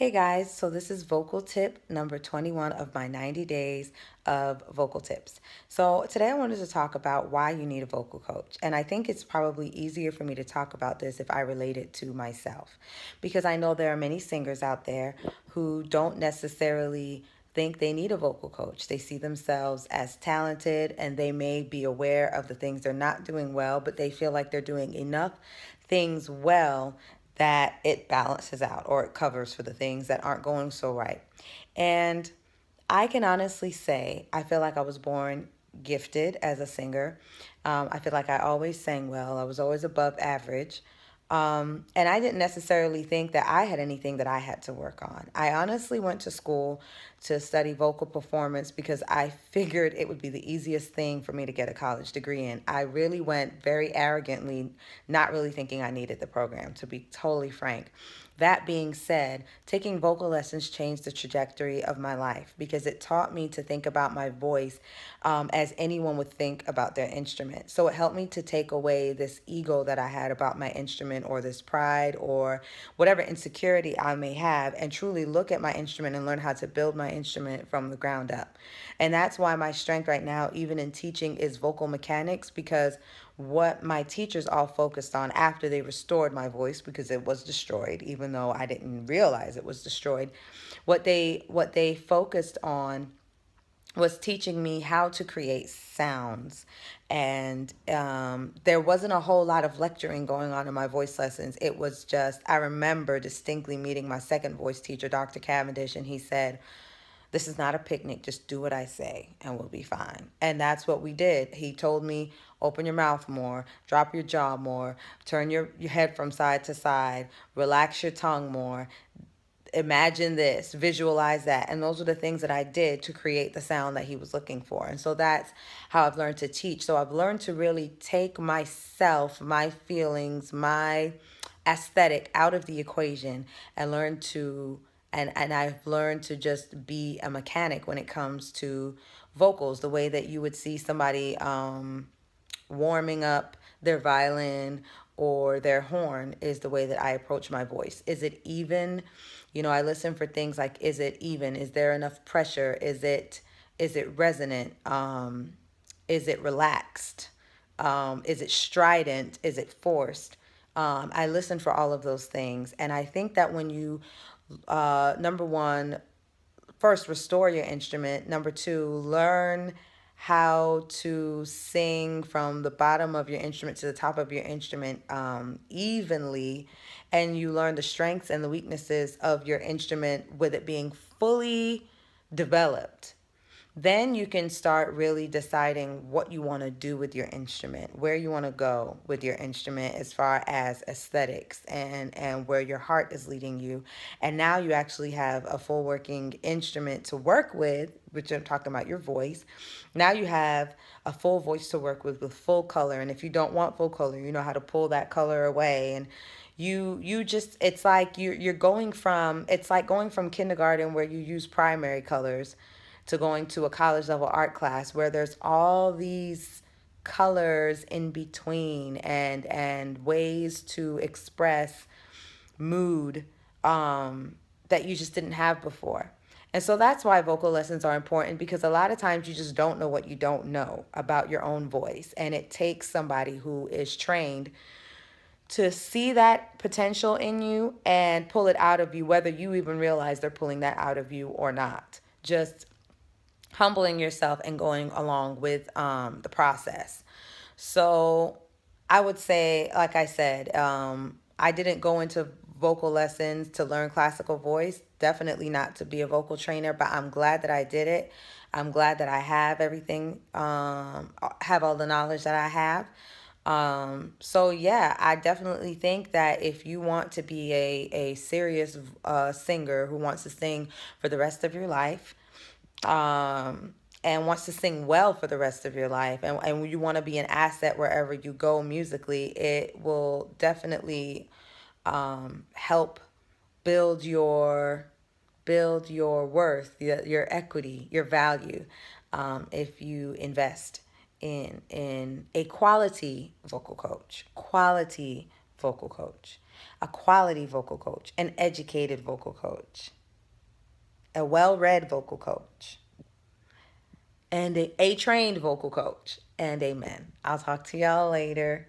Hey guys, so this is vocal tip number 21 of my 90 days of vocal tips. So today I wanted to talk about why you need a vocal coach. And I think it's probably easier for me to talk about this if I relate it to myself, because I know there are many singers out there who don't necessarily think they need a vocal coach. They see themselves as talented and they may be aware of the things they're not doing well, but they feel like they're doing enough things well that it balances out or it covers for the things that aren't going so right. And I can honestly say I feel like I was born gifted as a singer. I feel like I always sang well. I was always above average. And I didn't necessarily think that I had anything that I had to work on. I honestly went to school to study vocal performance because I figured it would be the easiest thing for me to get a college degree in. I really went very arrogantly, not really thinking I needed the program, to be totally frank. That being said, taking vocal lessons changed the trajectory of my life because it taught me to think about my voice as anyone would think about their instrument. So it helped me to take away this ego that I had about my instrument or this pride or whatever insecurity I may have and truly look at my instrument and learn how to build my instrument from the ground up. And that's why my strength right now, even in teaching, is vocal mechanics because what my teachers all focused on after they restored my voice because it was destroyed even though I didn't realize it was destroyed, what they focused on was teaching me how to create sounds. And there wasn't a whole lot of lecturing going on in my voice lessons. It was just, I remember distinctly meeting my second voice teacher, Dr. Cavendish, and he said, "This is not a picnic. Just do what I say and we'll be fine." And that's what we did. He told me, open your mouth more, drop your jaw more, turn your head from side to side, relax your tongue more, imagine this, visualize that. And those are the things that I did to create the sound that he was looking for. And so that's how I've learned to teach. So I've learned to really take myself, my feelings, my aesthetic out of the equation and learn to and I've learned to just be a mechanic when it comes to vocals, the way that you would see somebody warming up their violin or their horn is the way that I approach my voice. Is it even? You know, I listen for things like, is it even? Is there enough pressure? Is it resonant? Is it relaxed? Is it strident? Is it forced? I listen for all of those things. And I think that when you, number one, first restore your instrument. Number two, learn how to sing from the bottom of your instrument to the top of your instrument evenly, and you learn the strengths and the weaknesses of your instrument with it being fully developed. Then you can start really deciding what you want to do with your instrument, where you want to go with your instrument as far as aesthetics and where your heart is leading you. And now you actually have a full working instrument to work with, which I'm talking about your voice. Now you have a full voice to work with full color. And if you don't want full color, you know how to pull that color away. And you just, it's like you're going from, it's like going from kindergarten where you use primary colors to going to a college level art class where there's all these colors in between and ways to express mood that you just didn't have before. And so that's why vocal lessons are important, because a lot of times you just don't know what you don't know about your own voice. And it takes somebody who is trained to see that potential in you and pull it out of you, whether you even realize they're pulling that out of you or not. Just humbling yourself and going along with the process. So I would say, like I said, I didn't go into vocal lessons to learn classical voice, definitely not to be a vocal trainer, but I'm glad that I did it. I'm glad that I have everything, have all the knowledge that I have. So yeah, I definitely think that if you want to be a serious singer who wants to sing for the rest of your life, and wants to sing well for the rest of your life, and you want to be an asset wherever you go musically, it will definitely help build your worth, your equity, your value, if you invest in a quality vocal coach, quality vocal coach, a quality vocal coach, an educated vocal coach, a well-read vocal coach, and a trained vocal coach. And amen. I'll talk to y'all later.